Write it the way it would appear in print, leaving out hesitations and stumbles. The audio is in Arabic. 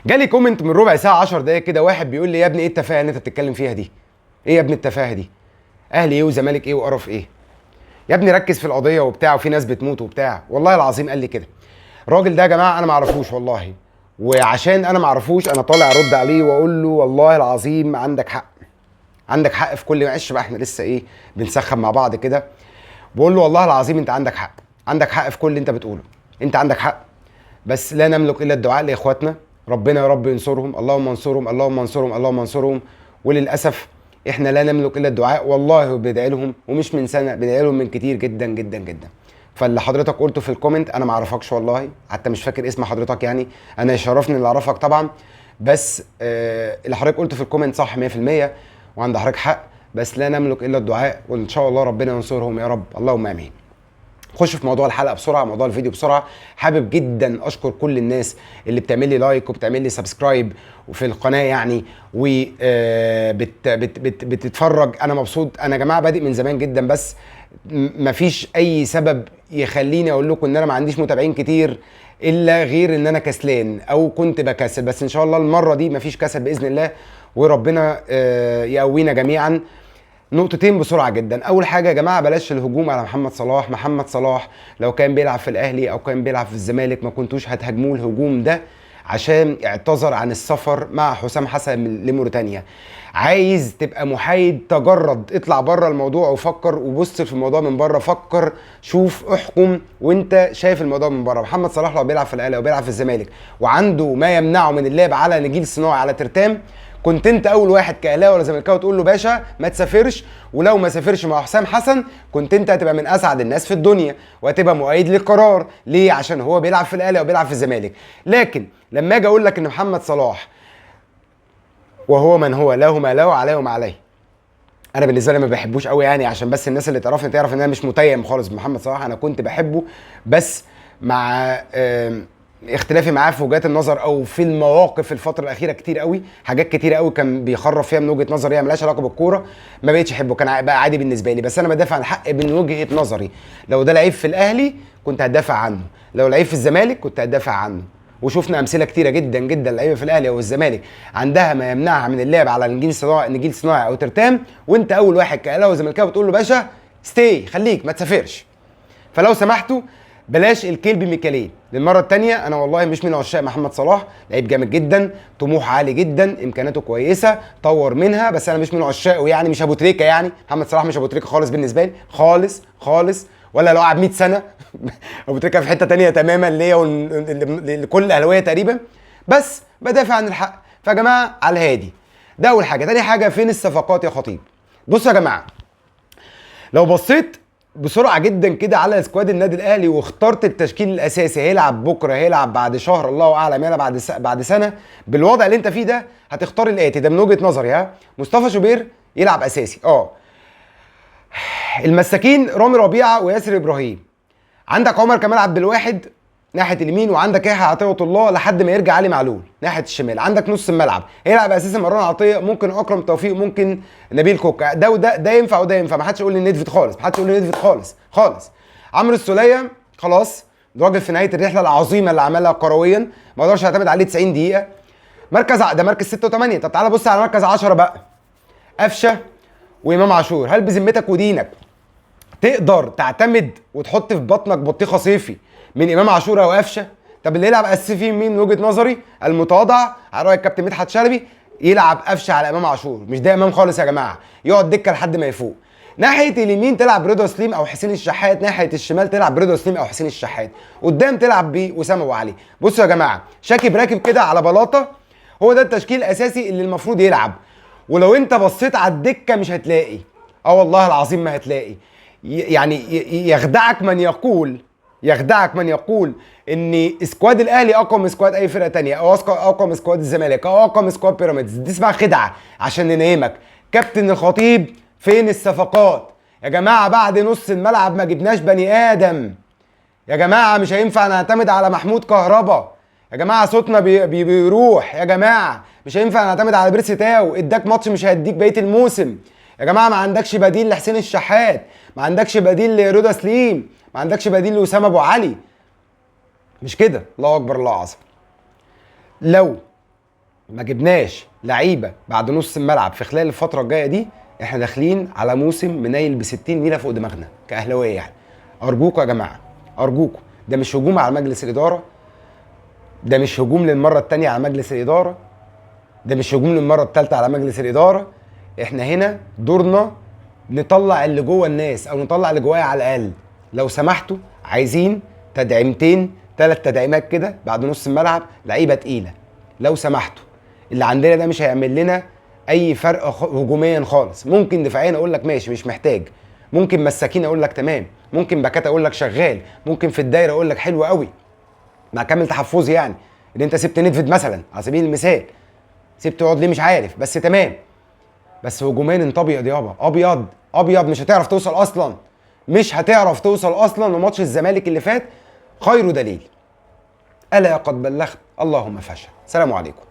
جالي كومنت من ربع ساعه 10 دقايق كده، واحد بيقول لي يا ابني ايه التفاهه اللي انت بتتكلم فيها دي؟ ايه يا ابني التفاهه دي؟ اهلي ايه وزمالك ايه وقرف ايه؟ يا ابني ركز في القضيه وبتاع، وفي ناس بتموت وبتاع. والله العظيم قال لي كده. الراجل ده يا جماعه انا ما اعرفوش والله، وعشان انا ما اعرفوش انا طالع ارد عليه واقول له والله العظيم عندك حق، عندك حق في كل. معلش بقى احنا لسه ايه بنسخن مع بعض كده. بقول له والله العظيم انت عندك حق، عندك حق في كل اللي انت بتقوله، انت عندك حق. بس لا نملك الا الدعاء لاخواتنا، ربنا يا رب ينصرهم، اللهم انصرهم اللهم انصرهم اللهم انصرهم. وللاسف احنا لا نملك الا الدعاء، والله بدعي لهم ومش من سنه، بدعي لهم من كتير جدا جدا جدا. فاللي حضرتك قلته في الكومنت انا ما اعرفكش والله، حتى مش فاكر اسم حضرتك يعني. انا يشرفني اللي اعرفك طبعا، بس اللي حضرتك قلته في الكومنت صح 100%، وعند حضرتك حق. بس لا نملك الا الدعاء، وان شاء الله ربنا ينصرهم يا رب، اللهم امين. خش في موضوع الحلقه بسرعه، موضوع الفيديو بسرعه. حابب جدا اشكر كل الناس اللي بتعمل لي لايك وبتعمل لي سبسكرايب وفي القناه يعني، و بتتفرج. انا مبسوط. انا يا جماعه بادئ من زمان جدا، بس مفيش اي سبب يخليني اقول لكم ان انا ما عنديش متابعين كتير، الا غير ان انا كسلان او كنت بكسل. بس ان شاء الله المره دي مفيش كسل باذن الله، وربنا يقوينا جميعا. نقطتين بسرعه جدا. اول حاجه يا جماعه، بلاش الهجوم على محمد صلاح. محمد صلاح لو كان بيلعب في الاهلي او كان بيلعب في الزمالك ما كنتوش هتهاجموه الهجوم ده، عشان اعتذر عن السفر مع حسام حسن لموريتانيا. عايز تبقى محايد، تجرد، اطلع بره الموضوع وفكر وبص في الموضوع من بره. فكر، شوف، احكم وانت شايف الموضوع من بره. محمد صلاح لو بيلعب في الاهلي او بيلعب في الزمالك وعنده ما يمنعه من اللعب على نجيل صناعي على ترتام، كنت انت اول واحد كاهلاوي ولا زملكاوي تقول له باشا ما تسافرش. ولو ما سافرش مع حسام حسن كنت انت هتبقى من اسعد الناس في الدنيا، وهتبقى مؤيد للقرار. ليه؟ عشان هو بيلعب في الاهلي او بيلعب في الزمالك. لكن لما اجي اقول لك ان محمد صلاح وهو من هو، له ما له عليه وما عليه، انا بالنسبه لي ما بحبوش قوي يعني، عشان بس الناس اللي تعرفني تعرف ان انا مش متيم خالص بمحمد صلاح. انا كنت بحبه، بس مع اختلافي معاه في وجهات النظر او في المواقف الفتره الاخيره كتير قوي، حاجات كتير قوي كان بيخرف فيها من وجهه نظري هي ملهاش علاقه بالكوره، ما بقتش احبه. كان بقى عادي بالنسبه لي، بس انا بدافع عن الحق من وجهه نظري. لو ده لعيب في الاهلي كنت هدافع عنه، لو لعيب في الزمالك كنت هدافع عنه. وشفنا امثله كتيره جدا جدا لعيبه في الاهلي او الزمالك عندها ما يمنعها من اللعب على نجيل صناعي او ترتام، وانت اول واحد كاهلاوي وزملكاوي بتقول له باشا ستي، خليك ما تسافرش. فلو سمحتوا بلاش الكيل بميكالين. للمره الثانيه، انا والله مش من عشاق محمد صلاح، لعيب جامد جدا، طموح عالي جدا، امكانياته كويسه، طور منها، بس انا مش من عشاقه يعني، مش ابو تريكه يعني. محمد صلاح مش ابو تريكه خالص بالنسبه لي، خالص خالص، ولا لو قعد 100 سنه ابو تريكه في حته ثانيه تماما ليا ولكل الاهلاويه تقريبا. بس بدافع عن الحق. فيا جماعه على الهادي، ده اول حاجه. تاني حاجه، فين الصفقات يا خطيب؟ بصوا يا جماعه، لو بصيت بسرعه جدا كده على سكواد النادي الاهلي واخترت التشكيل الاساسي، هيلعب بكره، هيلعب بعد شهر، الله اعلم، يلعب بعد سنه، بالوضع اللي انت فيه ده هتختار الاتي ده من وجهه نظري. ها، مصطفى شوبير يلعب اساسي، المساكين رامي ربيعه وياسر ابراهيم، عندك عمر كمال عبد الواحد ناحيه اليمين، وعندك يحيى عطيه الله لحد ما يرجع علي معلول ناحيه الشمال. عندك نص الملعب هيلعب اساسي مروان عطيه، ممكن اكرم توفيق، ممكن نبيل كوكا. ده وده، ده ينفع وده ينفع، ما حدش يقول لي ندفت خالص، ما حدش يقول لي ندفت خالص خالص. عمرو السوليه خلاص، الراجل في نهايه الرحله العظيمه اللي عملها كرويا، ما اقدرش اعتمد عليه 90 دقيقه. ده مركز 6 و8. طب تعالى بص على مركز 10 بقى، قفشه وامام عاشور. هل بذمتك ودينك تقدر تعتمد وتحط في بطنك بطيخه صيفي من امام عاشور او قفشه؟ طب اللي يلعب اساسي فيه مين من وجهه نظري المتواضعه على راي الكابتن مدحت شلبي؟ يلعب قفشه على امام عاشور. مش ده امام خالص يا جماعه، يقعد دكه لحد ما يفوق. ناحيه اليمين تلعب رضا سليم او حسين الشحات، ناحيه الشمال تلعب رضا سليم او حسين الشحات، قدام تلعب باسامه ابو علي. بصوا يا جماعه، شاكب راكب كده على بلاطه، هو ده التشكيل الاساسي اللي المفروض يلعب. ولو انت بصيت على الدكه مش هتلاقي، والله العظيم ما هتلاقي. يعني يخدعك من يقول، يخدعك من يقول ان سكواد الاهلي اقوى من سكواد اي فرقه تانية، او اقوى من سكواد الزمالك، او اقوى من سكواد بيراميدز. دي اسمها خدعه عشان ننيمك. كابتن الخطيب فين الصفقات يا جماعه؟ بعد نص الملعب ما جبناش بني ادم يا جماعه. مش هينفع نعتمد على محمود كهربا يا جماعه، صوتنا بيروح يا جماعه. مش هينفع نعتمد على بيرسي تاو، اداك ماتش مش هيديك بقيه الموسم يا جماعه. ما عندكش بديل لحسين الشحات، ما عندكش بديل لرضا سليم، ما عندكش بديل لاسامه ابو علي. مش كده، الله اكبر الله اعظم. لو ما جبناش لعيبه بعد نص الملعب في خلال الفتره الجايه دي، احنا داخلين على موسم منيل ب 60 نيله فوق دماغنا كاهلاويه يعني. ارجوكوا يا جماعه، ارجوكوا، ده مش هجوم على مجلس الاداره، ده مش هجوم للمره الثانيه على مجلس الاداره، ده مش هجوم للمره الثالثه على مجلس الاداره. احنا هنا دورنا نطلع اللي جوه الناس، او نطلع اللي جوايا على الاقل. لو سمحتوا عايزين تدعيمتين 3 تدعيمات كده بعد نص الملعب، لعيبه تقيله لو سمحتوا. اللي عندنا ده مش هيعمل لنا اي فرق هجوميا خالص. ممكن دفاعيا اقول لك ماشي مش محتاج، ممكن مساكين اقول لك تمام، ممكن باكات اقول لك شغال، ممكن في الدايره اقول لك حلو قوي مع كامل تحفظي يعني، ان انت سبت ندفد مثلا على سبيل المثال، سبت يقعد ليه مش عارف، بس تمام. بس هجوميا انت ابيض يابا، ابيض ابيض، مش هتعرف توصل اصلا، مش هتعرف توصل اصلا. وماتش الزمالك اللي فات خير دليل. الا قد بلغت اللهم فاشل. سلام عليكم.